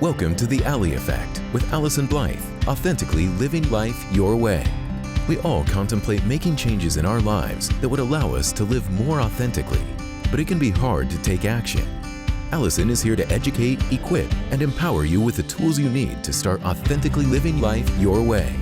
Welcome to The Ally Effect with Allyson Blythe, authentically living life your way. We all contemplate making changes in our lives that would allow us to live more authentically, but it can be hard to take action. Allyson is here to educate, equip, and empower you with the tools you need to start authentically living life your way.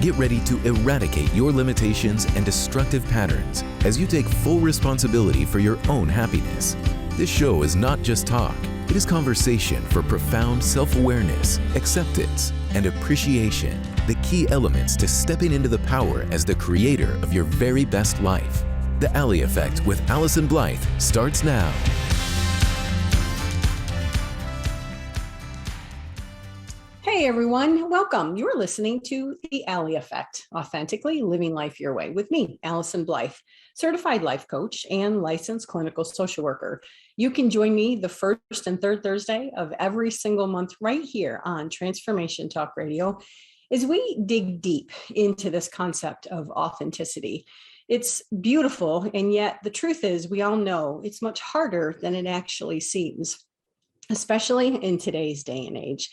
Get ready to eradicate your limitations and destructive patterns as you take full responsibility for your own happiness. This show is not just talk. It is conversation for profound self-awareness, acceptance, and appreciation, the key elements to stepping into the power as the creator of your very best life. The Ally Effect with Allyson Blythe starts now. Hey everyone, welcome. You're listening to The Ally Effect, Authentically Living Life Your Way with me, Allyson Blythe, certified life coach and licensed clinical social worker. You can join me the first and third Thursday of every single month right here on Transformation Talk Radio as we dig deep into this concept of authenticity. It's beautiful, and yet the truth is we all know it's much harder than it actually seems, especially in today's day and age.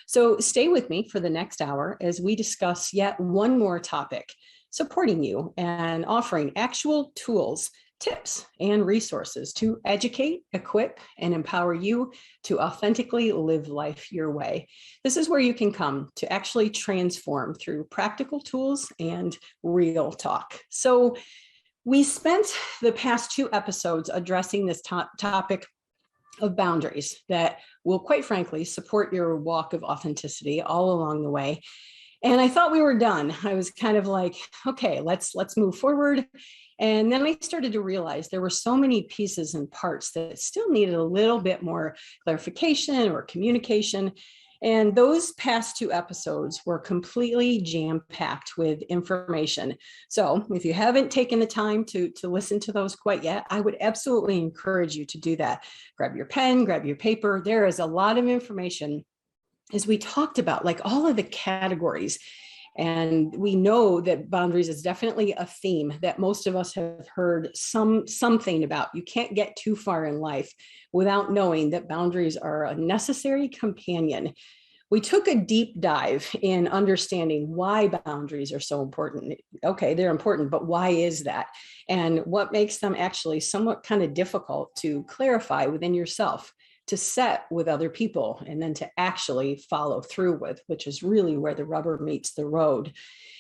So stay with me for the next hour as we discuss yet one more topic, supporting you and offering actual tools, tips, and resources to educate, equip, and empower you to authentically live life your way. This is where you can come to actually transform through practical tools and real talk. So we spent the past two episodes addressing this topic of boundaries that will, quite frankly, support your walk of authenticity all along the way. And I thought we were done. I was kind of like, okay, let's move forward. And then I started to realize there were so many pieces and parts that still needed a little bit more clarification or communication. And those past two episodes were completely jam-packed with information. So if you haven't taken the time to listen to those quite yet, I would absolutely encourage you to do that. Grab your pen, grab your paper. There is a lot of information as we talked about, like all of the categories. And we know that boundaries is definitely a theme that most of us have heard something about. You can't get too far in life without knowing that boundaries are a necessary companion. We took a deep dive in understanding why boundaries are so important. Okay, they're important, but why is that? And what makes them actually somewhat kind of difficult to clarify within yourself, to set with other people, and then to actually follow through with, which is really where the rubber meets the road.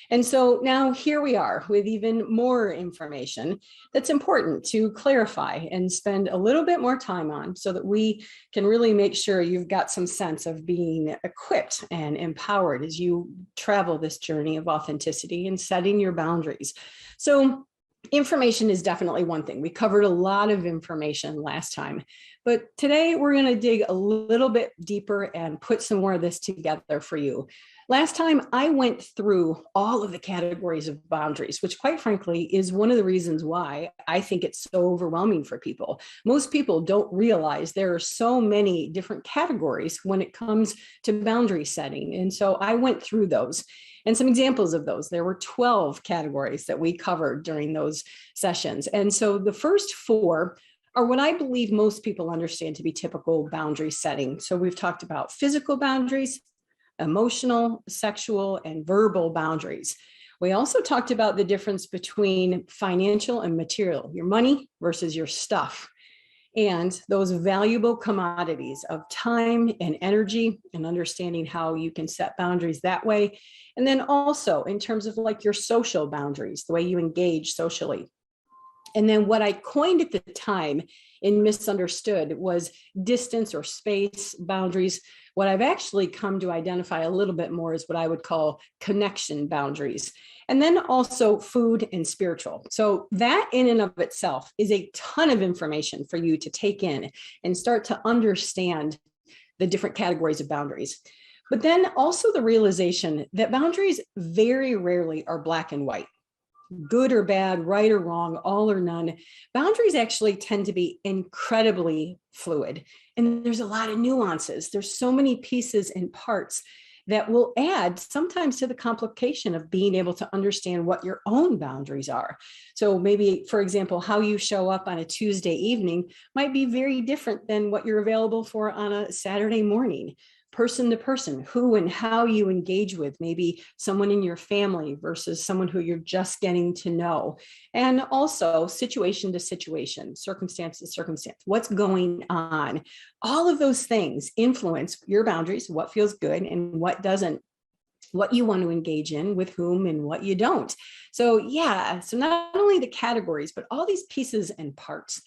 And so now here we are with even more information that's important to clarify and spend a little bit more time on so that we can really make sure you've got some sense of being equipped and empowered as you travel this journey of authenticity and setting your boundaries. So information is definitely one thing. We covered a lot of information last time, but today we're going to dig a little bit deeper and put some more of this together for you. Last time I went through all of the categories of boundaries, which quite frankly is one of the reasons why I think it's so overwhelming for people. Most people don't realize there are so many different categories when it comes to boundary setting. And so I went through those. And some examples of those, there were 12 categories that we covered during those sessions. And so the first four are what I believe most people understand to be typical boundary setting. So we've talked about physical boundaries, emotional, sexual, and verbal boundaries. We also talked about the difference between financial and material, your money versus your stuff, and those valuable commodities of time and energy, and understanding how you can set boundaries that way. And then also in terms of like your social boundaries, the way you engage socially. And then what I coined at the time and misunderstood was distance or space boundaries. What I've actually come to identify a little bit more is what I would call connection boundaries. And then also food and spiritual. So that in and of itself is a ton of information for you to take in and start to understand the different categories of boundaries. But then also the realization that boundaries very rarely are black and white. Good or bad, right or wrong, all or none. Boundaries actually tend to be incredibly fluid. And there's a lot of nuances. There's so many pieces and parts that will add sometimes to the complication of being able to understand what your own boundaries are. So maybe, for example, how you show up on a Tuesday evening might be very different than what you're available for on a Saturday morning. person to person, who and how you engage with, maybe someone in your family versus someone who you're just getting to know. And also situation to situation, circumstance to circumstance, what's going on. All of those things influence your boundaries, what feels good and what doesn't, what you want to engage in, with whom and what you don't. So yeah, so not only the categories, but all these pieces and parts.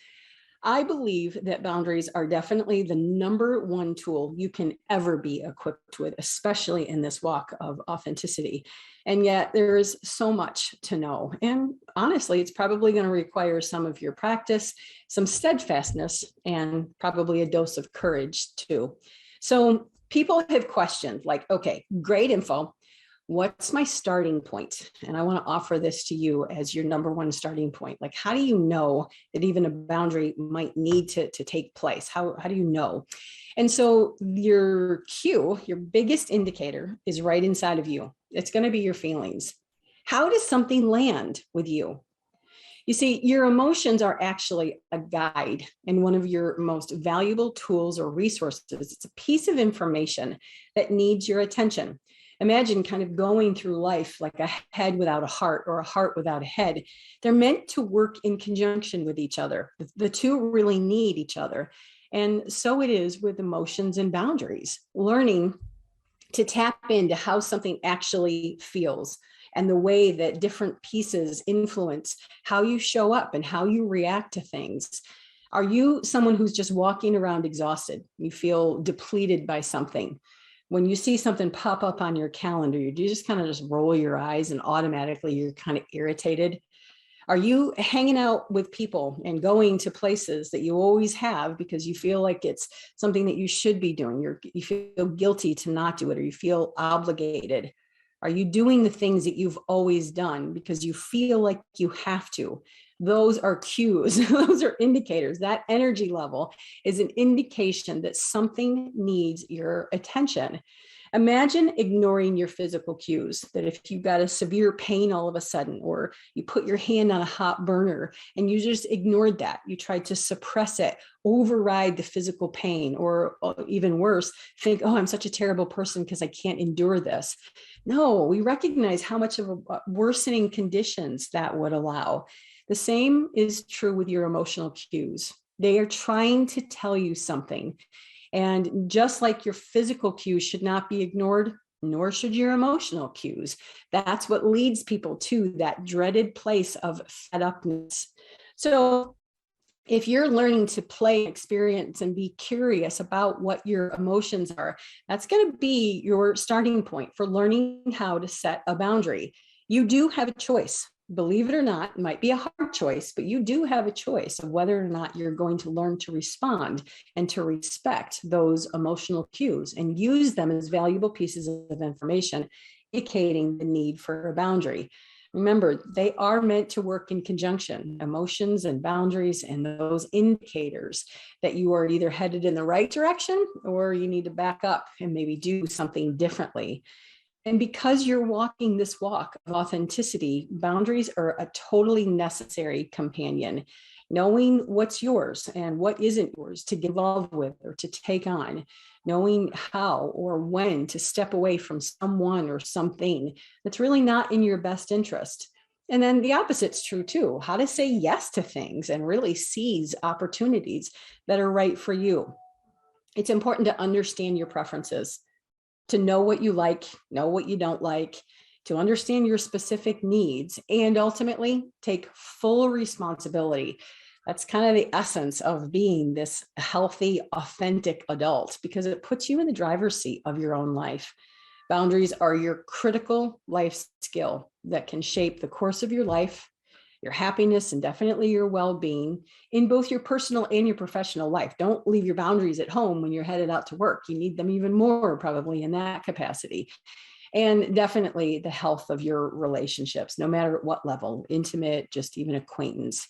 I believe that boundaries are definitely the number one tool you can ever be equipped with, especially in this walk of authenticity. And yet there is so much to know. And honestly, it's probably going to require some of your practice, some steadfastness, and probably a dose of courage too. So people have questioned like, okay, great info. What's my starting point? And I want to offer this to you as your number one starting point. Like, how do you know that even a boundary might need to take place? How do you know? And so your cue, your biggest indicator is right inside of you. It's going to be your feelings. How does something land with you? You see, your emotions are actually a guide and one of your most valuable tools or resources. It's a piece of information that needs your attention. Imagine kind of going through life like a head without a heart or a heart without a head. They're meant to work in conjunction with each other. The two really need each other. And so it is with emotions and boundaries. Learning to tap into how something actually feels and the way that different pieces influence how you show up and how you react to things. Are you someone who's just walking around exhausted? You feel depleted by something. When you see something pop up on your calendar, you just kind of just roll your eyes and automatically you're kind of irritated. Are you hanging out with people and going to places that you always have because you feel like it's something that you should be doing? You feel guilty to not do it, or you feel obligated? Are you doing the things that you've always done because you feel like you have to? Those are cues. Those are indicators. That energy level is an indication that something needs your attention. Imagine ignoring your physical cues, that if you've got a severe pain all of a sudden, or you put your hand on a hot burner and you just ignored that, you tried to suppress it, override the physical pain, or even worse, think, oh, I'm such a terrible person because I can't endure this. No, we recognize how much of a worsening conditions that would allow. The same is true with your emotional cues. They are trying to tell you something. And just like your physical cues should not be ignored, nor should your emotional cues. That's what leads people to that dreaded place of fed upness. So if you're learning to play, experience, and be curious about what your emotions are, that's going to be your starting point for learning how to set a boundary. You do have a choice. Believe it or not, it might be a hard choice, but you do have a choice of whether or not you're going to learn to respond and to respect those emotional cues and use them as valuable pieces of information, indicating the need for a boundary. Remember, they are meant to work in conjunction, emotions and boundaries and those indicators that you are either headed in the right direction or you need to back up and maybe do something differently. And because you're walking this walk of authenticity, boundaries are a totally necessary companion. Knowing what's yours and what isn't yours to get involved with or to take on, knowing how or when to step away from someone or something that's really not in your best interest. And then the opposite's true too, how to say yes to things and really seize opportunities that are right for you. It's important to understand your preferences, to know what you like, know what you don't like, to understand your specific needs, and ultimately take full responsibility. That's kind of the essence of being this healthy, authentic adult, because it puts you in the driver's seat of your own life. Boundaries are your critical life skill that can shape the course of your life, your happiness, and definitely your well-being in both your personal and your professional life. Don't leave your boundaries at home when you're headed out to work. You need them even more probably in that capacity. And definitely the health of your relationships, no matter at what level, intimate, just even acquaintance.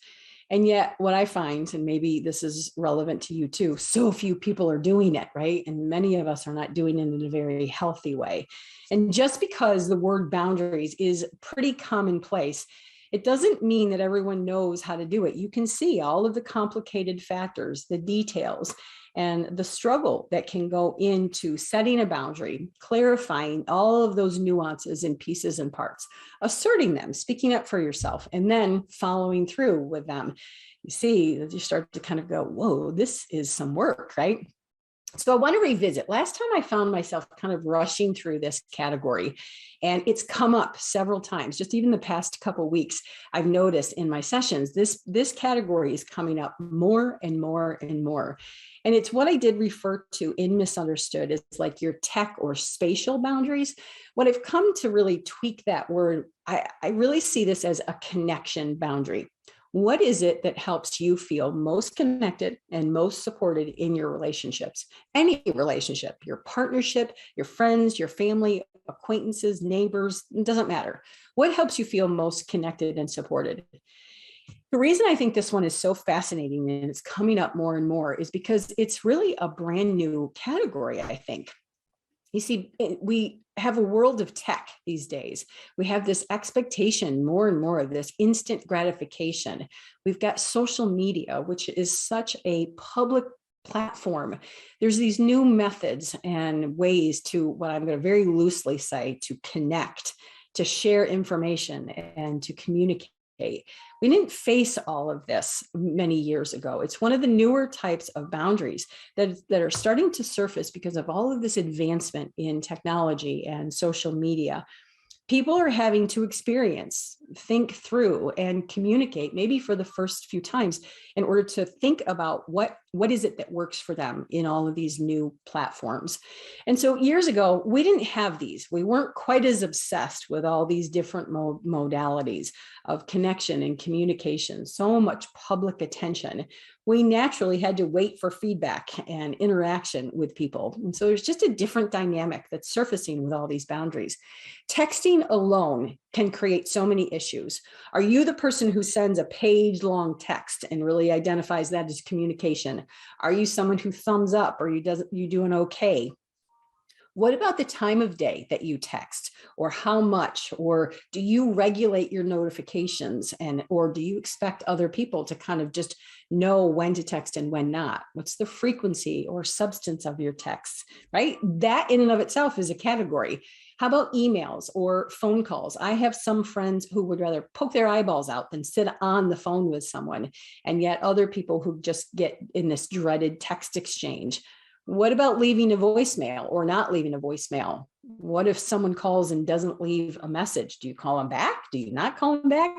And yet what I find, and maybe this is relevant to you too, so few people are doing it, right? And many of us are not doing it in a very healthy way. And just because the word boundaries is pretty commonplace, It doesn't mean that everyone knows how to do it. You can see all of the complicated factors, the details, and the struggle that can go into setting a boundary, clarifying all of those nuances and pieces and parts, asserting them, speaking up for yourself, and then following through with them. You see, you start to kind of go, whoa, this is some work, right? So I want to revisit. Last time I found myself kind of rushing through this category, and it's come up several times. Just even the past couple of weeks, I've noticed in my sessions, this category is coming up more and more and more. And it's what I did refer to in Misunderstood as like your tech or spatial boundaries. What I've come to really tweak that word, I really see this as a connection boundary. What is it that helps you feel most connected and most supported in your relationships? Any relationship, your partnership, your friends, your family, acquaintances, neighbors, it doesn't matter. What helps you feel most connected and supported? The reason I think this one is so fascinating and it's coming up more and more is because it's really a brand new category, I think. You see, we have a world of tech these days. We have this expectation more and more of this instant gratification. We've got social media, which is such a public platform. There's these new methods and ways to, what I'm going to very loosely say, to connect, to share information, and to communicate. We didn't face all of this many years ago. It's one of the newer types of boundaries that are starting to surface because of all of this advancement in technology and social media. People are having to experience, think through, and communicate maybe for the first few times in order to think about what is it that works for them in all of these new platforms. And so years ago, we didn't have these. We weren't quite as obsessed with all these different modalities of connection and communication, so much public attention. We naturally had to wait for feedback and interaction with people. And so there's just a different dynamic that's surfacing with all these boundaries. Texting alone can create so many issues. Are you the person who sends a page-long text and really identifies that as communication? Are you someone who thumbs up, or you do an okay? What about the time of day that you text, or how much, or do you regulate your notifications, or do you expect other people to kind of just know when to text and when not? What's the frequency or substance of your texts, right? That in and of itself is a category. How about emails or phone calls? I have some friends who would rather poke their eyeballs out than sit on the phone with someone, and yet other people who just get in this dreaded text exchange. What about leaving a voicemail or not leaving a voicemail? What if someone calls and doesn't leave a message? Do you call them back? Do you not call them back?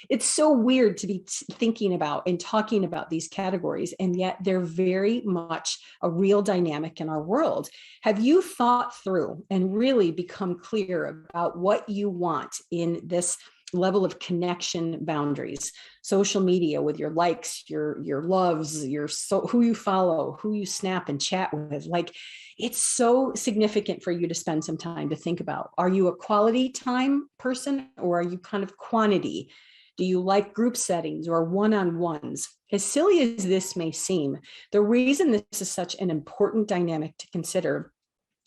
It's so weird to be thinking about and talking about these categories, and yet they're very much a real dynamic in our world. Have you thought through and really become clear about what you want in this level of connection boundaries? Social media with your likes, your loves, who you follow, who you snap and chat with. Like, it's so significant for you to spend some time to think about. Are you a quality time person, or are you kind of quantity? Do you like group settings or one-on-ones? As silly as this may seem, the reason this is such an important dynamic to consider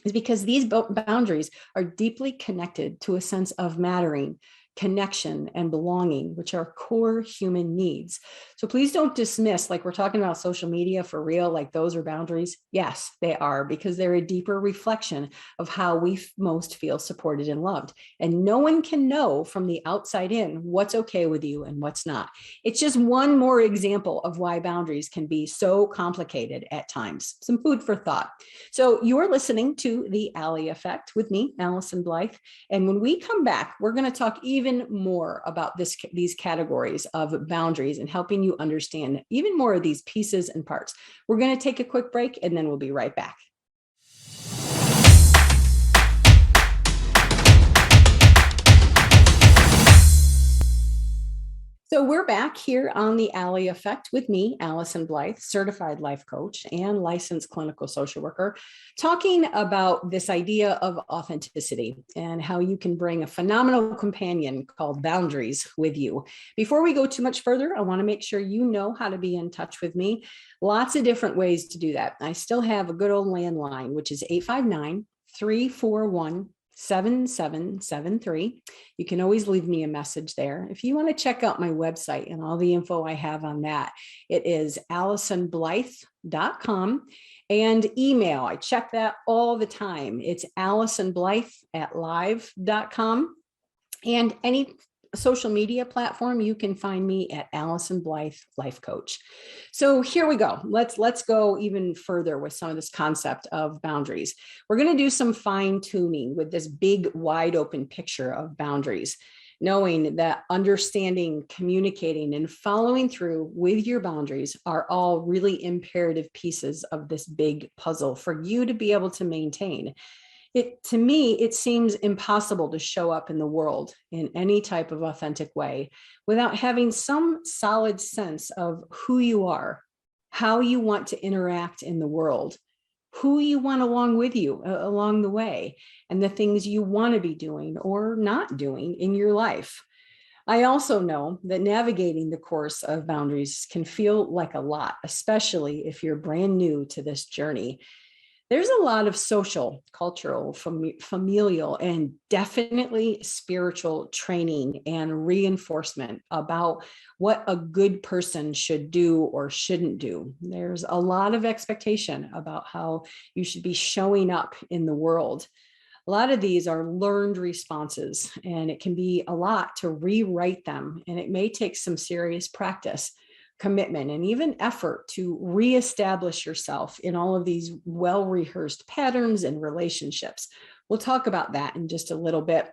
is because these boundaries are deeply connected to a sense of mattering, connection, and belonging, which are core human needs. So please don't dismiss, like we're talking about social media for real, like those are boundaries. Yes, they are, because they're a deeper reflection of how we most feel supported and loved. And no one can know from the outside in what's okay with you and what's not. It's just one more example of why boundaries can be so complicated at times. Some food for thought. So you're listening to The Ally Effect with me, Allyson Blythe. And when we come back, we're going to talk even more about these categories of boundaries and helping you understand even more of these pieces and parts. We're going to take a quick break, and then we'll be right back. So we're back here on The Ally Effect with me, Allyson Blythe, certified life coach and licensed clinical social worker, talking about this idea of authenticity and how you can bring a phenomenal companion called boundaries with you. Before we go too much further, I want to make sure you know how to be in touch with me. Lots of different ways to do that. I still have a good old landline, which is 859-341 7773. You can always leave me a message there. If you want to check out my website and all the info I have on that, it is AllysonBlythe.com, and email. I check that all the time. It's AllysonBlythe@live.com, and any social media platform, you can find me at Allyson Blythe Life Coach. So here we go. Let's go even further with some of this concept of boundaries. We're going to do some fine tuning with this big, wide open picture of boundaries, knowing that understanding, communicating, and following through with your boundaries are all really imperative pieces of this big puzzle for you to be able to maintain. To me, it seems impossible to show up in the world in any type of authentic way without having some solid sense of who you are, how you want to interact in the world, who you want along with you along the way, and the things you want to be doing or not doing in your life. I also know that navigating the course of boundaries can feel like a lot, especially if you're brand new to this journey. There's a lot of social, cultural, familial, and definitely spiritual training and reinforcement about what a good person should do or shouldn't do. There's a lot of expectation about how you should be showing up in the world. A lot of these are learned responses, and it can be a lot to rewrite them, and it may take some serious practice, commitment, and even effort to reestablish yourself in all of these well-rehearsed patterns and relationships. We'll talk about that in just a little bit.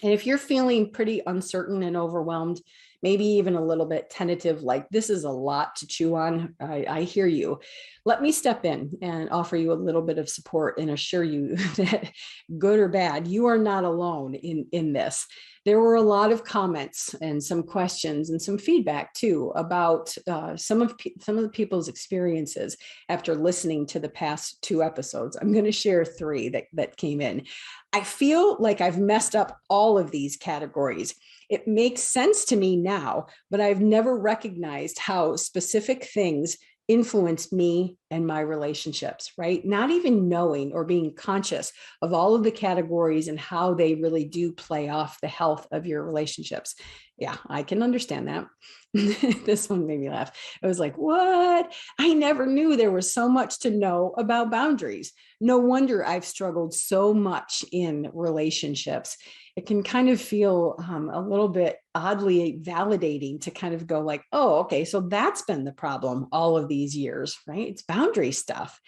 And if you're feeling pretty uncertain and overwhelmed, maybe even a little bit tentative, like this is a lot to chew on, I hear you. Let me step in and offer you a little bit of support and assure you that good or bad, you are not alone in this. There were a lot of comments and some questions and some feedback too about some of the people's experiences after listening to the past 2 episodes. I'm going to share 3 that came in. I feel like I've messed up all of these categories. It makes sense to me now, but I've never recognized how specific things influence me and my relationships, right? Not even knowing or being conscious of all of the categories and how they really do play off the health of your relationships. Yeah, I can understand that. This one made me laugh. I was like, what? I never knew there was so much to know about boundaries. No wonder I've struggled so much in relationships. It can kind of feel a little bit oddly validating to kind of go like, oh, okay, so that's been the problem all of these years, right? It's boundary stuff.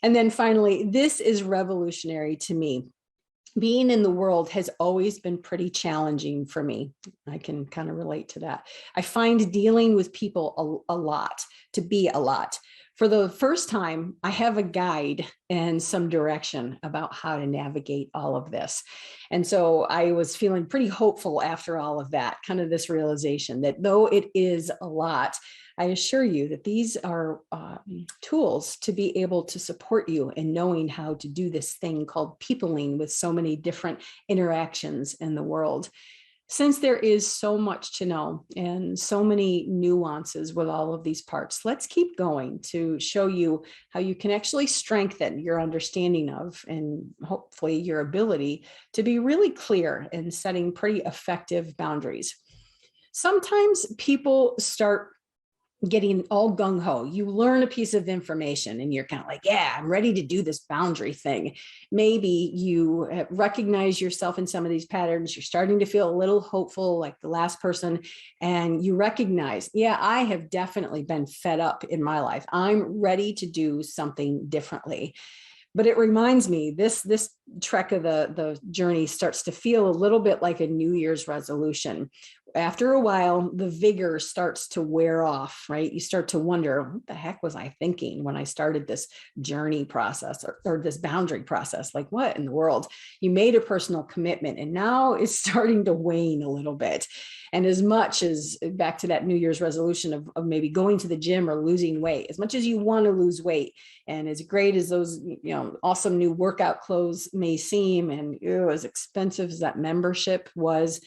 And then finally, this is revolutionary to me. Being in the world has always been pretty challenging for me. I can kind of relate to that. I find dealing with people a lot to be a lot. For the first time, I have a guide and some direction about how to navigate all of this. And so I was feeling pretty hopeful after all of that, kind of this realization that though it is a lot, I assure you that these are tools to be able to support you in knowing how to do this thing called peopling with so many different interactions in the world. Since there is so much to know and so many nuances with all of these parts, let's keep going to show you how you can actually strengthen your understanding of and hopefully your ability to be really clear in setting pretty effective boundaries. Sometimes people start getting all gung-ho. You learn a piece of information and you're kind of like, yeah, I'm ready to do this boundary thing. Maybe you recognize yourself in some of these patterns. You're starting to feel a little hopeful like the last person, and you recognize, yeah, I have definitely been fed up in my life. I'm ready to do something differently. But it reminds me, this trek of the journey starts to feel a little bit like a New Year's resolution. After a while, the vigor starts to wear off, right? You start to wonder, what the heck was I thinking when I started this journey process or this boundary process? Like, what in the world? You made a personal commitment and now it's starting to wane a little bit. And as much as back to that New Year's resolution of maybe going to the gym or losing weight, as much as you want to lose weight, and as great as those, awesome new workout clothes may seem, and as expensive as that membership was,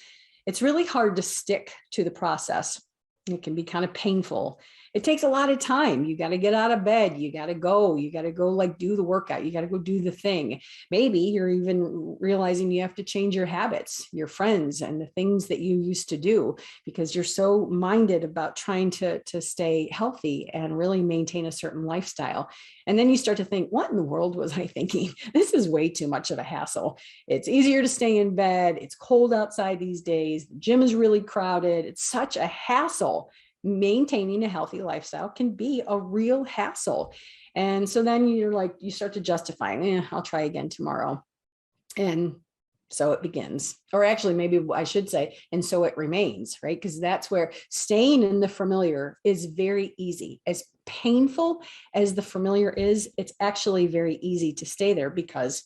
it's really hard to stick to the process It can be kind of painful. It takes a lot of time. You got to get out of bed. You got to go like do the workout. You got to go do the thing. Maybe you're even realizing you have to change your habits, your friends, and the things that you used to do because you're so minded about trying to stay healthy and really maintain a certain lifestyle. And then you start to think, what in the world was I thinking? This is way too much of a hassle. It's easier to stay in bed. It's cold outside these days. The gym is really crowded. It's such a hassle. Maintaining a healthy lifestyle can be a real hassle. And so then you start to justify, I'll try again tomorrow. And so it begins, or actually, maybe I should say, and so it remains, right? Because that's where staying in the familiar is very easy. As painful as the familiar is, it's actually very easy to stay there because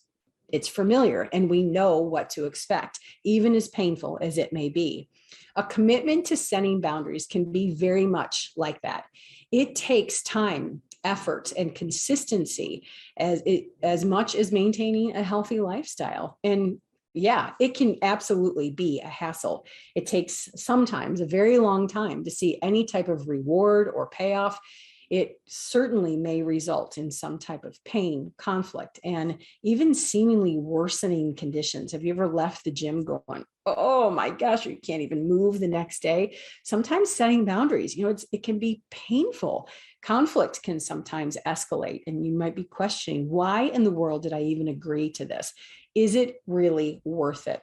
it's familiar and we know what to expect, even as painful as it may be. A commitment to setting boundaries can be very much like that. It takes time, effort, and consistency as much as maintaining a healthy lifestyle. And yeah, it can absolutely be a hassle. It takes sometimes a very long time to see any type of reward or payoff. It certainly may result in some type of pain, conflict, and even seemingly worsening conditions. Have you ever left the gym going, oh my gosh, you can't even move the next day? Sometimes setting boundaries, it can be painful. Conflict can sometimes escalate, and you might be questioning, why in the world did I even agree to this? Is it really worth it?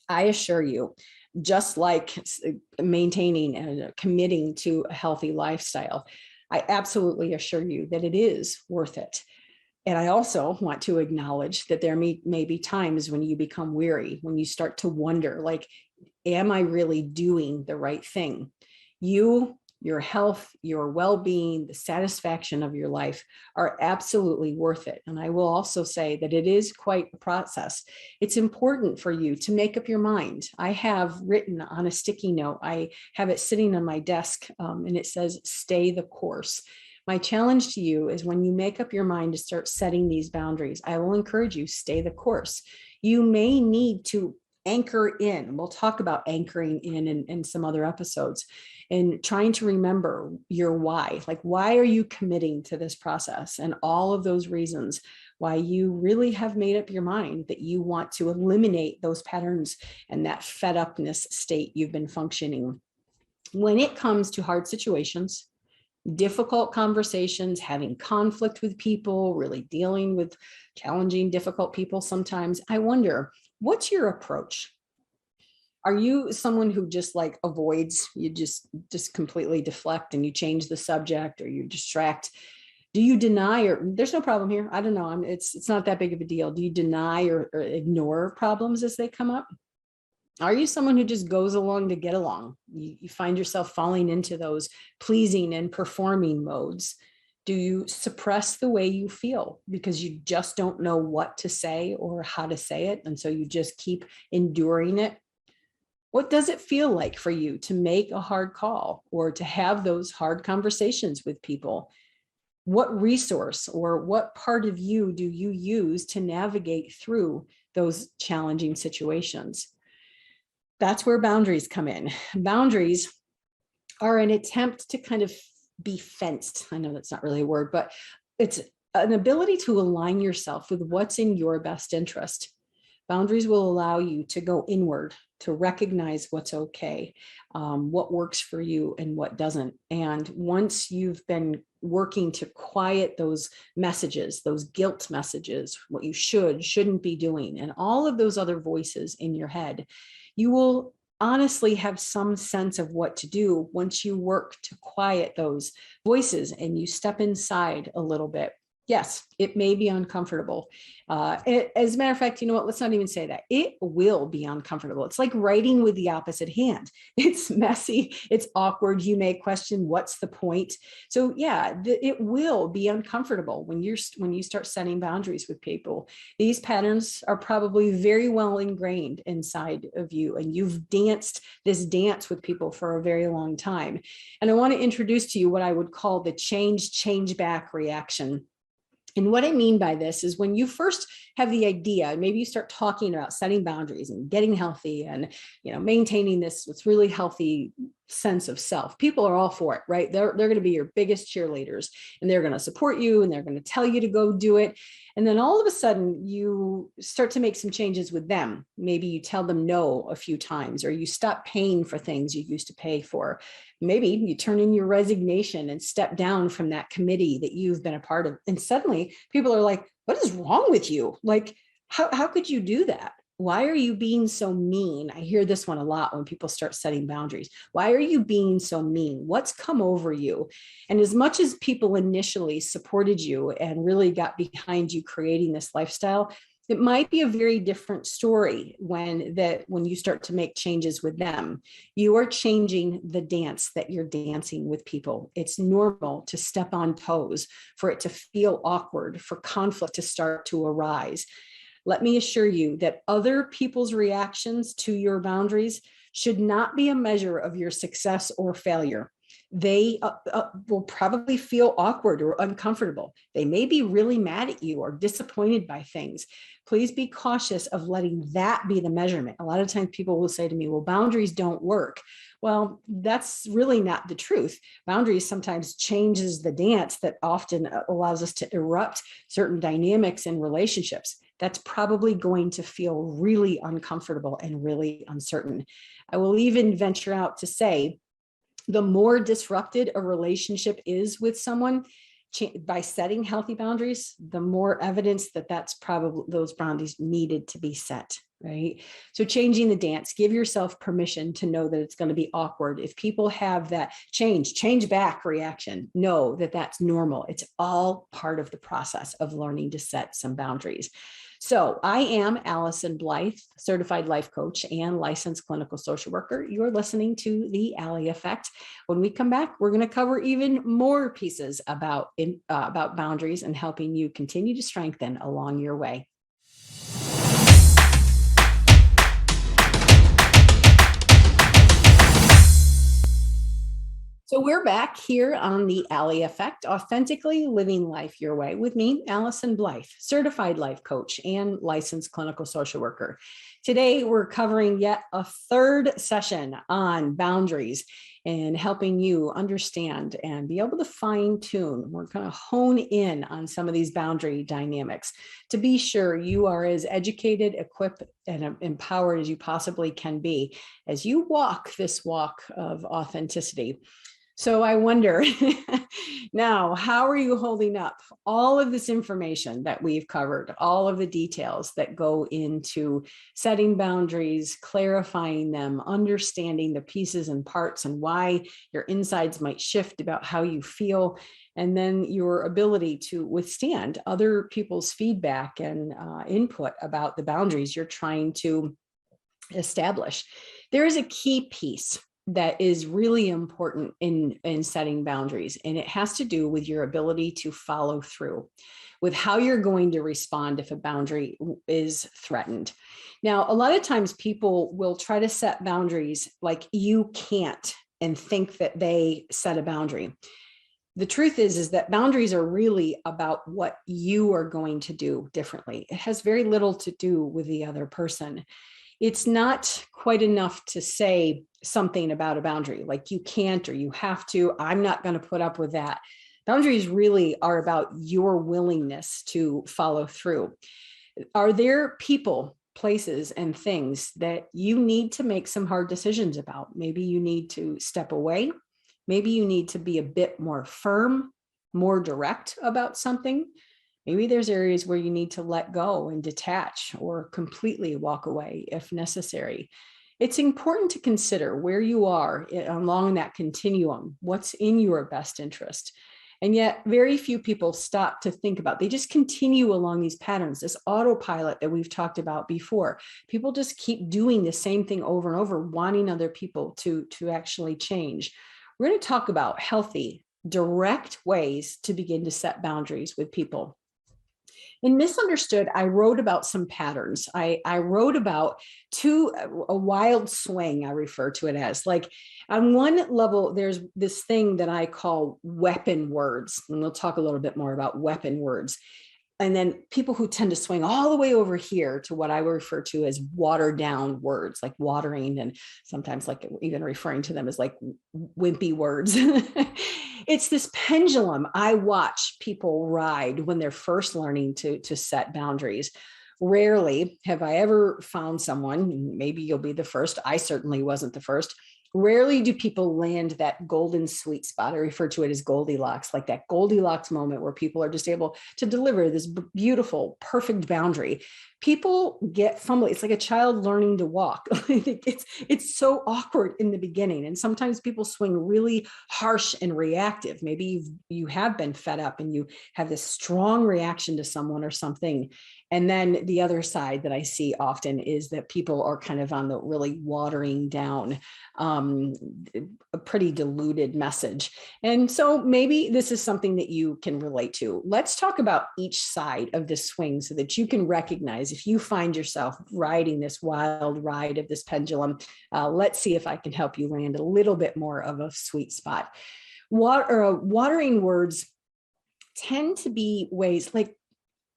I assure you, just like maintaining and committing to a healthy lifestyle, I absolutely assure you that it is worth it. And I also want to acknowledge that there may be times when you become weary, when you start to wonder, like, am I really doing the right thing? Your health, your well-being, the satisfaction of your life are absolutely worth it. And I will also say that it is quite a process. It's important for you to make up your mind. I have written on a sticky note, I have it sitting on my desk, and it says, stay the course. My challenge to you is when you make up your mind to start setting these boundaries, I will encourage you, stay the course. You may need to anchor in. We'll talk about anchoring in some other episodes, and trying to remember your why. Like, why are you committing to this process? And all of those reasons why you really have made up your mind that you want to eliminate those patterns and that fed upness state you've been functioning. When it comes to hard situations, difficult conversations, having conflict with people, really dealing with challenging, difficult people sometimes, I wonder, what's your approach? Are you someone who just like avoids, you just completely deflect and you change the subject, or you distract? Do you deny, or there's no problem here, I don't know, it's not that big of a deal? Do you deny or ignore problems as they come up? Are you someone who just goes along to get along? You find yourself falling into those pleasing and performing modes. Do you suppress the way you feel because you just don't know what to say or how to say it, and so you just keep enduring it? What does it feel like for you to make a hard call or to have those hard conversations with people? What resource or what part of you do you use to navigate through those challenging situations? That's where boundaries come in. Boundaries are an attempt to kind of be fenced. I know that's not really a word, but it's an ability to align yourself with what's in your best interest. Boundaries will allow you to go inward, to recognize what's okay, what works for you and what doesn't. And once you've been working to quiet those messages, those guilt messages, what you shouldn't be doing, and all of those other voices in your head, you will honestly have some sense of what to do once you work to quiet those voices and you step inside a little bit. Yes, it may be uncomfortable. As a matter of fact, you know what? Let's not even say that. It will be uncomfortable. It's like writing with the opposite hand. It's messy. It's awkward. You may question, what's the point? So yeah, it will be uncomfortable when you start setting boundaries with people. These patterns are probably very well ingrained inside of you, and you've danced this dance with people for a very long time. And I want to introduce to you what I would call the change back reaction. And what I mean by this is when you first have the idea, maybe you start talking about setting boundaries and getting healthy and, maintaining this really healthy sense of self. People are all for it, right? They're going to be your biggest cheerleaders, and they're going to support you, and they're going to tell you to go do it. And then all of a sudden you start to make some changes with them. Maybe you tell them no a few times, or you stop paying for things you used to pay for. Maybe you turn in your resignation and step down from that committee that you've been a part of. And suddenly people are like, what is wrong with you? Like, how could you do that? Why are you being so mean? I hear this one a lot when people start setting boundaries. Why are you being so mean? What's come over you? And as much as people initially supported you and really got behind you creating this lifestyle, it might be a very different story when you start to make changes with them. You are changing the dance that you're dancing with people. It's normal to step on toes, for it to feel awkward, for conflict to start to arise. Let me assure you that other people's reactions to your boundaries should not be a measure of your success or failure. They will probably feel awkward or uncomfortable. They may be really mad at you or disappointed by things. Please be cautious of letting that be the measurement. A lot of times people will say to me, well, boundaries don't work. Well, that's really not the truth. Boundaries sometimes changes the dance that often allows us to erupt certain dynamics in relationships. That's probably going to feel really uncomfortable and really uncertain. I will even venture out to say, the more disrupted a relationship is with someone, by setting healthy boundaries, the more evidence that that's probably those boundaries needed to be set, right? So changing the dance, give yourself permission to know that it's going to be awkward. If people have that change back reaction, know that that's normal. It's all part of the process of learning to set some boundaries. So I am Allyson Blythe, certified life coach and licensed clinical social worker. You're listening to The Ally Effect. When we come back, we're going to cover even more pieces about boundaries and helping you continue to strengthen along your way. So we're back here on The Ally Effect, Authentically Living Life Your Way, with me, Allyson Blythe, certified life coach and licensed clinical social worker. Today, we're covering yet a third session on boundaries and helping you understand and be able to fine tune. We're going to hone in on some of these boundary dynamics to be sure you are as educated, equipped, and empowered as you possibly can be as you walk this walk of authenticity. So I wonder now, how are you holding up all of this information that we've covered, all of the details that go into setting boundaries, clarifying them, understanding the pieces and parts and why your insides might shift about how you feel, and then your ability to withstand other people's feedback and input about the boundaries you're trying to establish. There is a key piece that is really important in setting boundaries. And it has to do with your ability to follow through with how you're going to respond if a boundary is threatened. Now, a lot of times people will try to set boundaries like you can't and think that they set a boundary. The truth is that boundaries are really about what you are going to do differently. It has very little to do with the other person. It's not quite enough to say something about a boundary, like you can't or you have to. I'm not going to put up with that. Boundaries really are about your willingness to follow through. Are there people, places, and things that you need to make some hard decisions about? Maybe you need to step away. Maybe you need to be a bit more firm, more direct about something. Maybe there's areas where you need to let go and detach or completely walk away if necessary. It's important to consider where you are along that continuum, what's in your best interest. And yet very few people stop to think about, they just continue along these patterns, this autopilot that we've talked about before. People just keep doing the same thing over and over, wanting other people to actually change. We're going to talk about healthy, direct ways to begin to set boundaries with people. In Misunderstood, I wrote about some patterns. I wrote about a wild swing, I refer to it as. Like on one level, there's this thing that I call weapon words, and we'll talk a little bit more about weapon words. And then people who tend to swing all the way over here to what I would refer to as watered down words, like watering, and sometimes like even referring to them as like wimpy words. It's this pendulum I watch people ride when they're first learning to set boundaries. Rarely have I ever found someone, maybe you'll be the first, I certainly wasn't the first. Rarely do people land that golden sweet spot. I refer to it as Goldilocks, like that Goldilocks moment where people are just able to deliver this beautiful, perfect boundary. People get fumbly. It's like a child learning to walk. It's so awkward in the beginning. And sometimes people swing really harsh and reactive. Maybe you have been fed up and you have this strong reaction to someone or something. And then the other side that I see often is that people are kind of on the really watering down, a pretty diluted message. And so maybe this is something that you can relate to. Let's talk about each side of this swing so that you can recognize if you find yourself riding this wild ride of this pendulum. Let's see if I can help you land a little bit more of a sweet spot. Watering words tend to be ways like,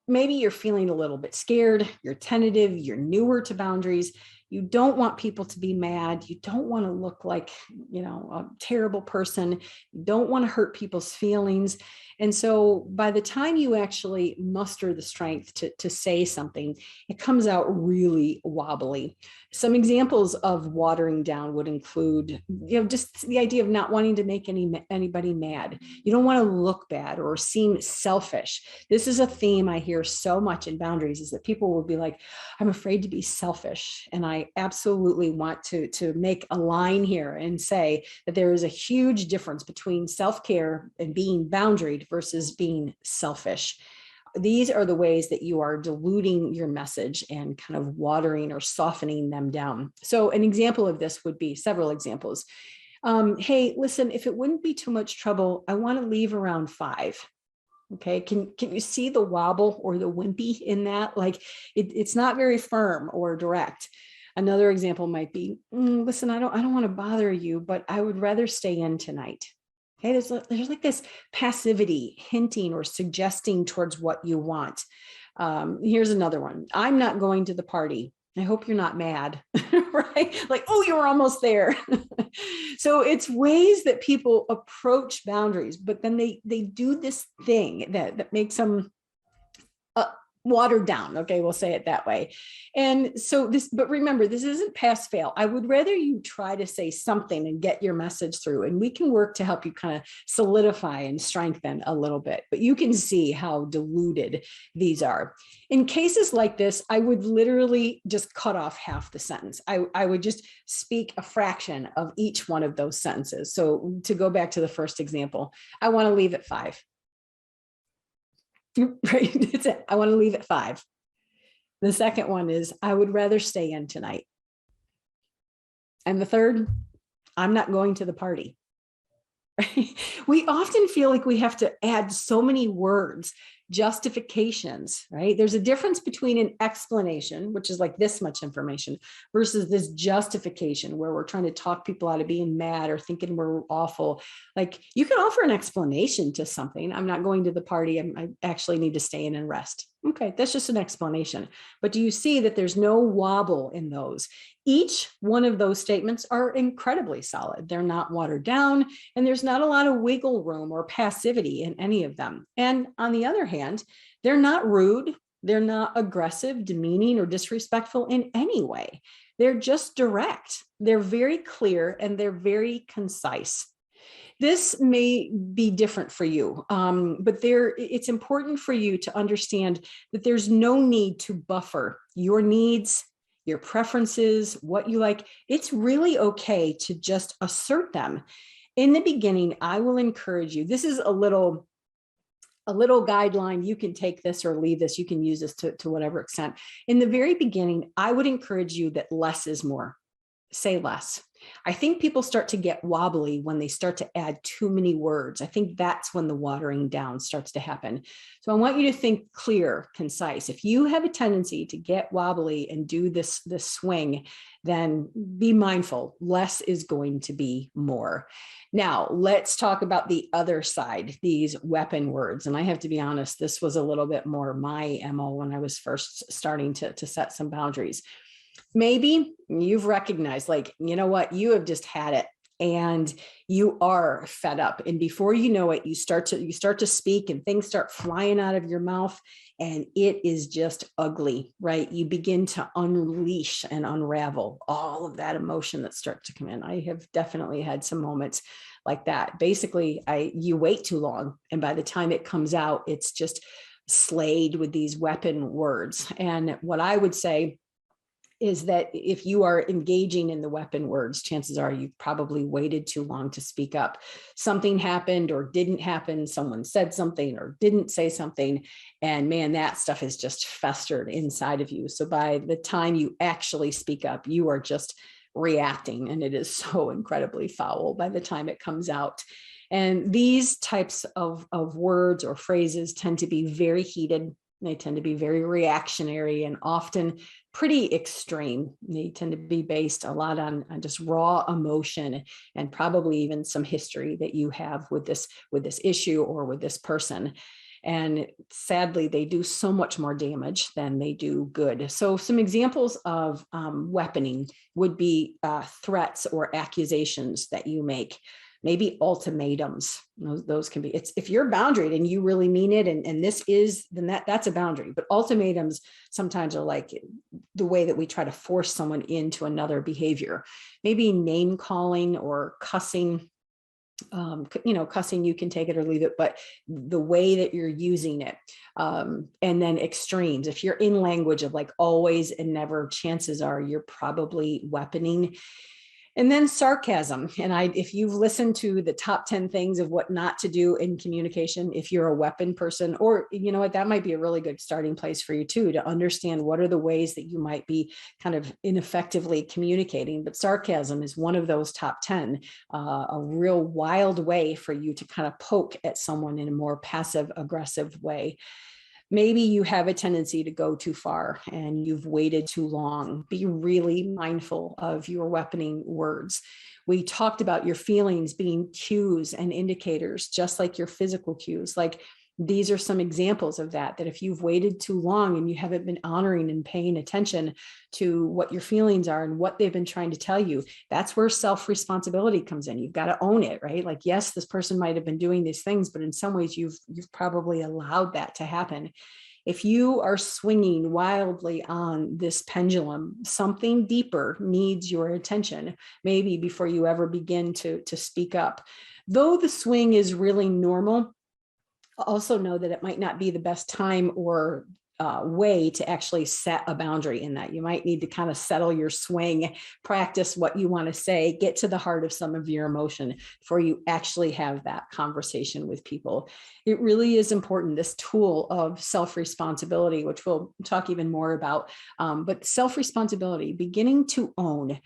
maybe you're feeling a little bit scared, you're tentative, you're newer to boundaries. You don't want people to be mad. You don't want to look like, a terrible person. You don't want to hurt people's feelings. And so by the time you actually muster the strength to say something, it comes out really wobbly. Some examples of watering down would include, just the idea of not wanting to make anybody mad. You don't want to look bad or seem selfish. This is a theme I hear so much in boundaries, is that people will be like, I'm afraid to be selfish. And I absolutely want to make a line here and say that there is a huge difference between self-care and being boundaried versus being selfish. These are the ways that you are diluting your message and kind of watering or softening them down. So an example of this would be several examples. Hey, listen, if it wouldn't be too much trouble, I want to leave around 5. Okay, can you see the wobble or the wimpy in that? Like it's not very firm or direct. Another example might be, listen, I don't want to bother you, but I would rather stay in tonight. Okay, there's like this passivity hinting or suggesting towards what you want. Here's another one. I'm not going to the party. I hope you're not mad, right? Like, oh, you were almost there. So it's ways that people approach boundaries, but then they do this thing that makes them watered down. Okay, we'll say it that way. And so but remember, this isn't pass fail. I would rather you try to say something and get your message through, and we can work to help you kind of solidify and strengthen a little bit, but you can see how diluted these are. In cases like this, I would literally just cut off half the sentence. I would just speak a fraction of each one of those sentences. So to go back to the first example, I want to leave at 5. Right? It's it. I want to leave at 5. The second one is, I would rather stay in tonight. And the third, I'm not going to the party. Right? We often feel like we have to add so many words, justifications, right? There's a difference between an explanation, which is like this much information, versus this justification where we're trying to talk people out of being mad or thinking we're awful. Like you can offer an explanation to something. I'm not going to the party. I actually need to stay in and rest. Okay, that's just an explanation. But do you see that there's no wobble in those? Each one of those statements are incredibly solid. They're not watered down, and there's not a lot of wiggle room or passivity in any of them. And on the other hand, they're not rude. They're not aggressive, demeaning, or disrespectful in any way. They're just direct. They're very clear, and they're very concise. This may be different for you, but it's important for you to understand that there's no need to buffer your needs, your preferences, what you like. It's really okay to just assert them. In the beginning, I will encourage you. This is a little guideline. You can take this or leave this. You can use this to whatever extent. In the very beginning, I would encourage you that less is more. say less. I think people start to get wobbly when they start to add too many words. I think that's when the watering down starts to happen. So I want you to think clear, concise. If you have a tendency to get wobbly and do this swing, then be mindful. Less is going to be more. Now, let's talk about the other side, these weapon words. And I have to be honest, this was a little bit more my MO when I was first starting to set some boundaries. Maybe you've recognized, like, you know what, you have just had it and you are fed up. And before you know it, you start to speak and things start flying out of your mouth and it is just ugly, right? You begin to unleash and unravel all of that emotion that starts to come in. I have definitely had some moments like that. Basically, you wait too long. And by the time it comes out, it's just slayed with these weapon words. And what I would say is that if you are engaging in the weapon words, chances are you've probably waited too long to speak up. Something happened or didn't happen. Someone said something or didn't say something. And man, that stuff is just festered inside of you. So by the time you actually speak up, you are just reacting. And it is so incredibly foul by the time it comes out. And these types of words or phrases tend to be very heated. They tend to be very reactionary and often pretty extreme. They tend to be based a lot on just raw emotion and probably even some history that you have with this issue or with this person. And sadly, they do so much more damage than they do good. So some examples of weaponing would be threats or accusations that you make. Maybe ultimatums. Those can be, it's if you're boundaried and you really mean it, and this is, then that's a boundary. But ultimatums sometimes are like the way that we try to force someone into another behavior. Maybe name calling or cussing. Cussing, you can take it or leave it, but the way that you're using it. And then extremes. If you're in language of like always and never, chances are you're probably weaponing. And then sarcasm. And if you've listened to the top 10 things of what not to do in communication, if you're a weapon person, or you know what, that might be a really good starting place for you too, to understand what are the ways that you might be kind of ineffectively communicating. But sarcasm is one of those top 10, a real wild way for you to kind of poke at someone in a more passive aggressive way. Maybe you have a tendency to go too far and you've waited too long. Be really mindful of your weaponing words. We talked about your feelings being cues and indicators, just like your physical cues. Like these are some examples of that if you've waited too long and you haven't been honoring and paying attention to what your feelings are and what they've been trying to tell you, that's where self-responsibility comes in. You've got to own it, right? Like, yes, this person might have been doing these things, but in some ways you've probably allowed that to happen. If you are swinging wildly on this pendulum, something deeper needs your attention, maybe before you ever begin to speak up. Though the swing is really normal, also know that it might not be the best time or way to actually set a boundary in that. You might need to kind of settle your swing, practice what you want to say, get to the heart of some of your emotion before you actually have that conversation with people. It really is important, this tool of self-responsibility, which we'll talk even more about, but self-responsibility, beginning to own.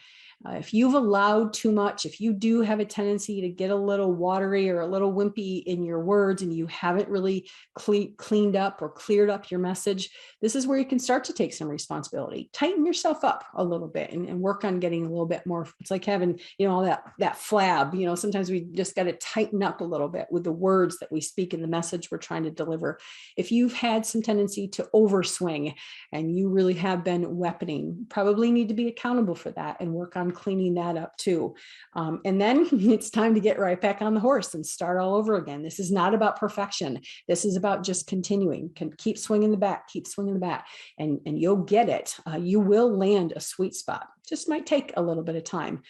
If you've allowed too much, if you do have a tendency to get a little watery or a little wimpy in your words and you haven't really cleaned up or cleared up your message, this is where you can start to take some responsibility. Tighten yourself up a little bit and work on getting a little bit more. It's like having, all that flab, sometimes we just got to tighten up a little bit with the words that we speak and the message we're trying to deliver. If you've had some tendency to overswing and you really have been weaponing, probably need to be accountable for that and work on cleaning that up too. And then it's time to get right back on the horse and start all over again. This is not about perfection. This is about just continuing. Keep swinging the bat, and you'll get it. You will land a sweet spot. Just might take a little bit of time.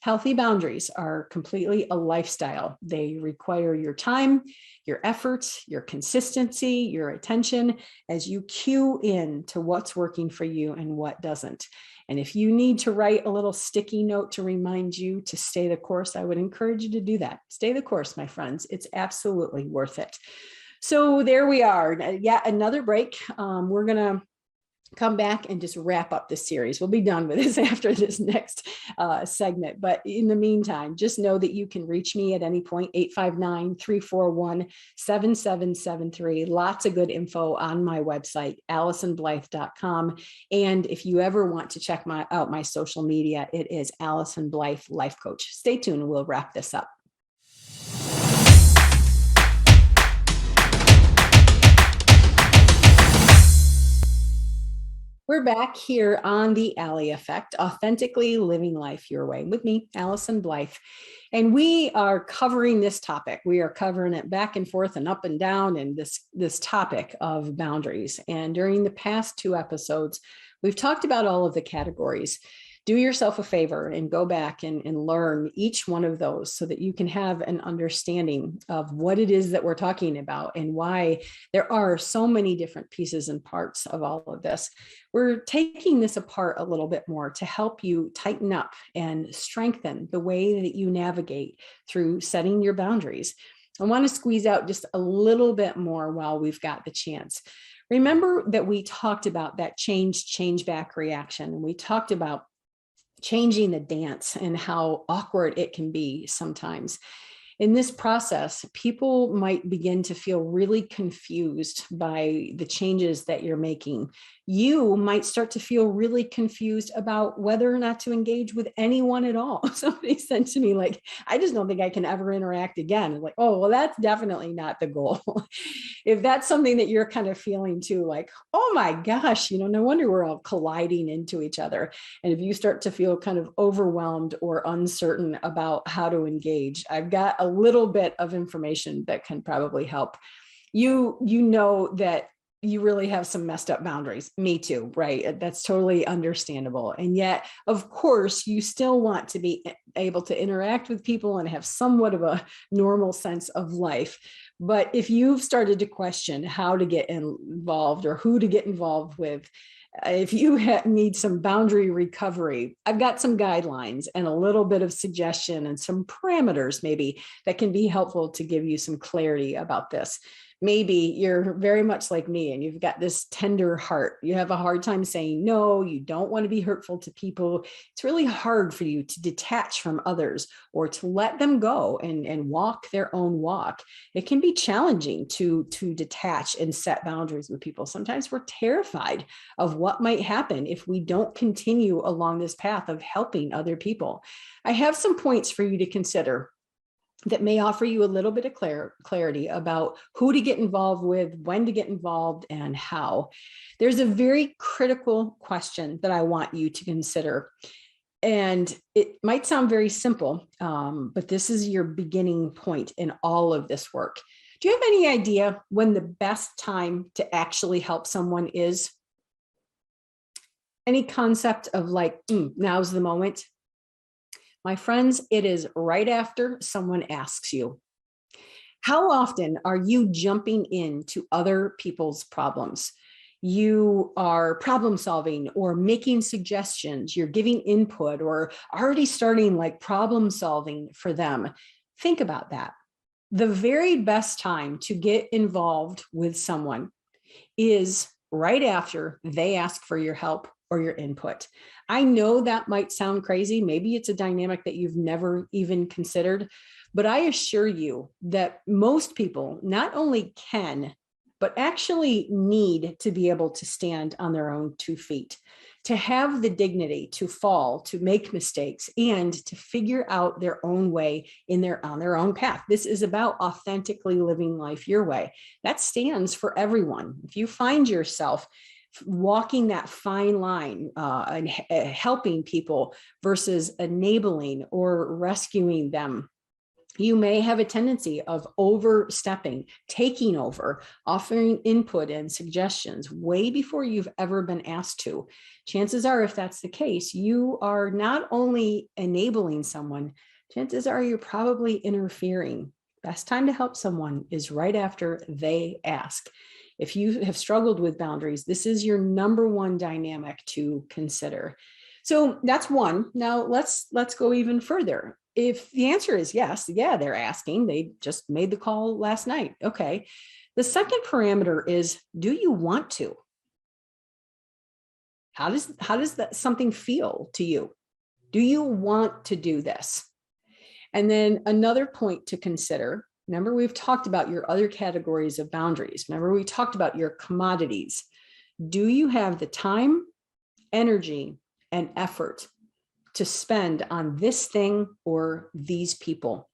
Healthy boundaries are completely a lifestyle. They require your time, your efforts, your consistency, your attention as you cue in to what's working for you and what doesn't. And if you need to write a little sticky note to remind you to stay the course, I would encourage you to do that. Stay the course, my friends. It's absolutely worth it. So there we are. Yet another break. We're going to come back and just wrap up this series. We'll be done with this after this next segment. But in the meantime, just know that you can reach me at any point, 859-341-7773. Lots of good info on my website, AllysonBlythe.com. And if you ever want to check out my social media, it is Allyson Blythe Life Coach. Stay tuned and we'll wrap this up. We're back here on the Ally Effect, Authentically Living Life Your Way, with me, Allyson Blythe. And we are covering this topic. We are covering it back and forth and up and down, and this topic of boundaries. And during the past 2 episodes, we've talked about all of the categories. Do yourself a favor and go back and learn each one of those so that you can have an understanding of what it is that we're talking about and why there are so many different pieces and parts of all of this. We're taking this apart a little bit more to help you tighten up and strengthen the way that you navigate through setting your boundaries. I want to squeeze out just a little bit more while we've got the chance. Remember that we talked about that change back reaction, and we talked about changing the dance and how awkward it can be sometimes. In this process, people might begin to feel really confused by the changes that you're making. You might start to feel really confused about whether or not to engage with anyone at all. Somebody said to me, like, I just don't think I can ever interact again. I'm like, oh, well, that's definitely not the goal. If that's something that you're kind of feeling too, like, oh my gosh, no wonder we're all colliding into each other. And if you start to feel kind of overwhelmed or uncertain about how to engage, I've got a little bit of information that can probably help. You know that you really have some messed up boundaries. Me too, right? That's totally understandable. And yet, of course, you still want to be able to interact with people and have somewhat of a normal sense of life. But if you've started to question how to get involved or who to get involved with, if you need some boundary recovery, I've got some guidelines and a little bit of suggestion and some parameters maybe that can be helpful to give you some clarity about this. Maybe you're very much like me and you've got this tender heart. You have a hard time saying no, you don't want to be hurtful to people. It's really hard for you to detach from others or to let them go and walk their own walk. It can be challenging to detach and set boundaries with people. Sometimes we're terrified of what might happen if we don't continue along this path of helping other people. I have some points for you to consider that may offer you a little bit of clarity about who to get involved with, when to get involved, and how. There's a very critical question that I want you to consider. And it might sound very simple, but this is your beginning point in all of this work. Do you have any idea when the best time to actually help someone is? Any concept of like, now's the moment? My friends, it is right after someone asks you. How often are you jumping into other people's problems? You are problem solving or making suggestions, you're giving input or already starting like problem solving for them. Think about that. The very best time to get involved with someone is right after they ask for your help or your input. I know that might sound crazy. Maybe it's a dynamic that you've never even considered, but I assure you that most people not only can, but actually need to be able to stand on their own 2 feet, to have the dignity to fall, to make mistakes, and to figure out their own way on their own path. This is about authentically living life your way. That stands for everyone. If you find yourself walking that fine line and helping people versus enabling or rescuing them, you may have a tendency of overstepping, taking over, offering input and suggestions way before you've ever been asked to. Chances are, if that's the case, you are not only enabling someone, chances are you're probably interfering. Best time to help someone is right after they ask. If you have struggled with boundaries, this is your number one dynamic to consider. So that's one. Now let's go even further. If the answer is yes, they're asking, they just made the call last night. Okay. The second parameter is, do you want to? How does that something feel to you? Do you want to do this? And then another point to consider, remember we've talked about your other categories of boundaries. Remember we talked about your commodities. Do you have the time, energy, and effort to spend on this thing or these people?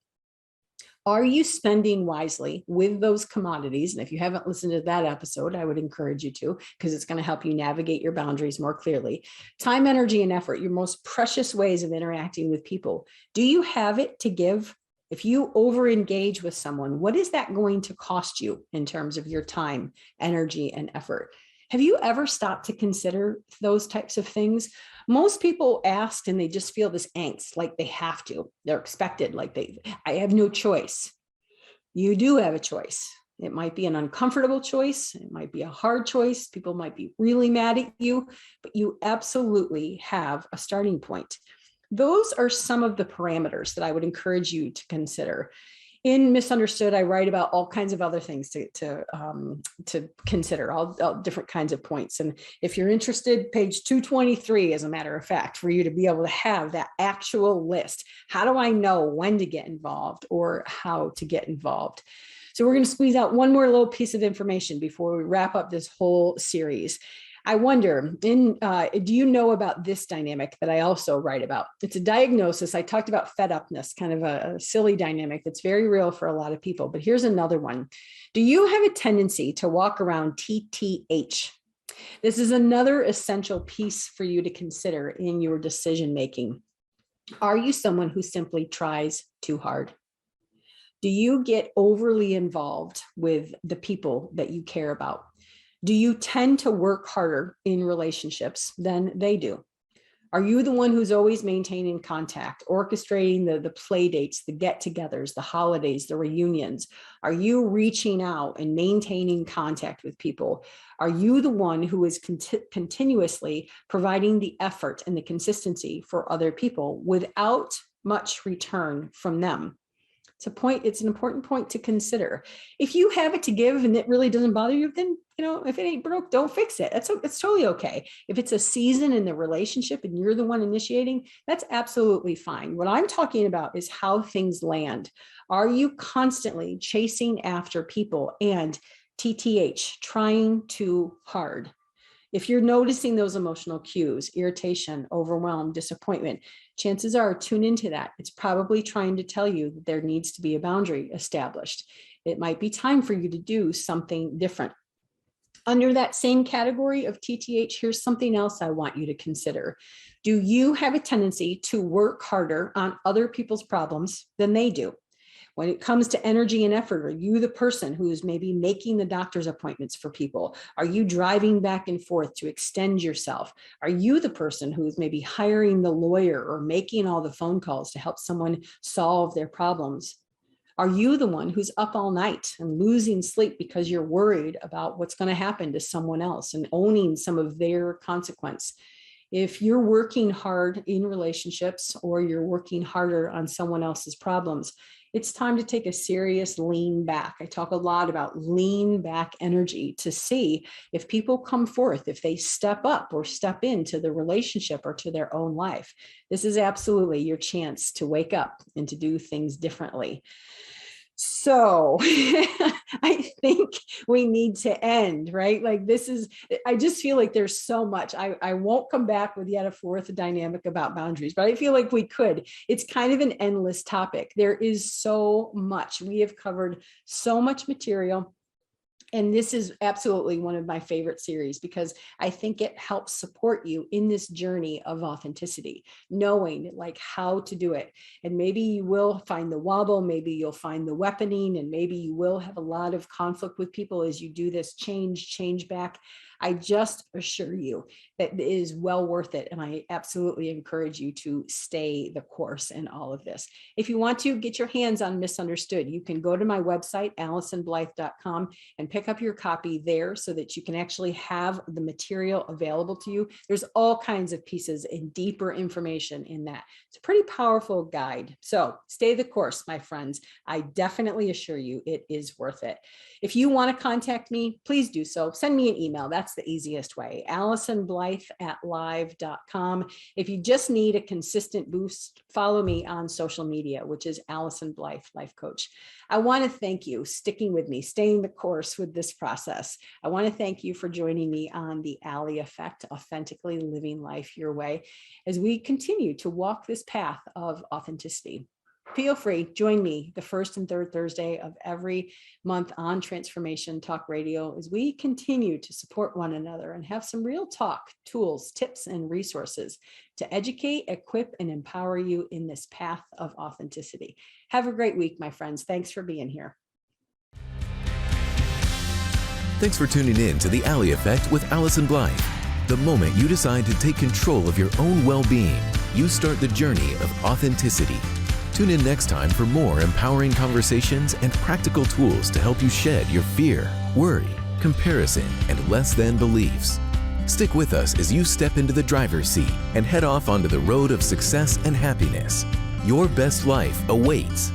Are you spending wisely with those commodities? And if you haven't listened to that episode, I would encourage you to, because it's going to help you navigate your boundaries more clearly. Time, energy, and effort, your most precious ways of interacting with people. Do you have it to give? If you over-engage with someone, what is that going to cost you in terms of your time, energy, and effort? Have you ever stopped to consider those types of things? Most people ask and they just feel this angst, like they have to. They're expected, I have no choice. You do have a choice. It might be an uncomfortable choice. It might be a hard choice. People might be really mad at you, but you absolutely have a starting point. Those are some of the parameters that I would encourage you to consider. In Misunderstood, I write about all kinds of other things to consider, all different kinds of points. And if you're interested, page 223, as a matter of fact, for you to be able to have that actual list. How do I know when to get involved or how to get involved? So we're going to squeeze out one more little piece of information before we wrap up this whole series. I wonder, do you know about this dynamic that I also write about? It's a diagnosis. I talked about fed upness, kind of a silly dynamic that's very real for a lot of people. But here's another one. Do you have a tendency to walk around TTH? This is another essential piece for you to consider in your decision making. Are you someone who simply tries too hard? Do you get overly involved with the people that you care about? Do you tend to work harder in relationships than they do? Are you the one who's always maintaining contact, orchestrating the play dates, the get-togethers, the holidays, the reunions? Are you reaching out and maintaining contact with people? Are you the one who is continuously providing the effort and the consistency for other people without much return from them? It's an important point to consider. If you have it to give and it really doesn't bother you, then, if it ain't broke, don't fix it. It's totally okay. If it's a season in the relationship and you're the one initiating, that's absolutely fine. What I'm talking about is how things land. Are you constantly chasing after people and TTH, trying too hard? If you're noticing those emotional cues, irritation, overwhelm, disappointment, chances are tune into that. It's probably trying to tell you that there needs to be a boundary established. It might be time for you to do something different. Under that same category of TTH, here's something else I want you to consider. Do you have a tendency to work harder on other people's problems than they do? When it comes to energy and effort, are you the person who's maybe making the doctor's appointments for people? Are you driving back and forth to extend yourself? Are you the person who's maybe hiring the lawyer or making all the phone calls to help someone solve their problems? Are you the one who's up all night and losing sleep because you're worried about what's going to happen to someone else and owning some of their consequence? If you're working hard in relationships or you're working harder on someone else's problems, it's time to take a serious lean back. I talk a lot about lean back energy to see if people come forth, if they step up or step into the relationship or to their own life. This is absolutely your chance to wake up and to do things differently. So I think we need to end, right? I just feel like there's so much. I won't come back with yet a fourth dynamic about boundaries, but I feel like we could. It's kind of an endless topic. There is so much. We have covered so much material. And this is absolutely one of my favorite series because I think it helps support you in this journey of authenticity, knowing how to do it. And maybe you will find the wobble, maybe you'll find the weaponing, and maybe you will have a lot of conflict with people as you do this change back. I just assure you that it is well worth it. And I absolutely encourage you to stay the course in all of this. If you want to get your hands on Misunderstood, you can go to my website, AllysonBlythe.com, and pick up your copy there so that you can actually have the material available to you. There's all kinds of pieces and deeper information in that. It's a pretty powerful guide. So stay the course, my friends. I definitely assure you it is worth it. If you want to contact me, please do so. Send me an email. That's that's the easiest way. Allyson Blythe at live.com. If you just need a consistent boost, follow me on social media, which is Allyson Blythe Life Coach. I want to thank you sticking with me, staying the course with this process. I want to thank you for joining me on the Ally Effect, Authentically Living Life Your Way, as we continue to walk this path of authenticity. Feel free, join me the first and third Thursday of every month on Transformation Talk Radio as we continue to support one another and have some real talk, tools, tips, and resources to educate, equip, and empower you in this path of authenticity. Have a great week, my friends. Thanks for being here. Thanks for tuning in to the Ally Effect with Allyson Blythe. The moment you decide to take control of your own well-being, you start the journey of authenticity. Tune in next time for more empowering conversations and practical tools to help you shed your fear, worry, comparison, and less than beliefs. Stick with us as you step into the driver's seat and head off onto the road of success and happiness. Your best life awaits.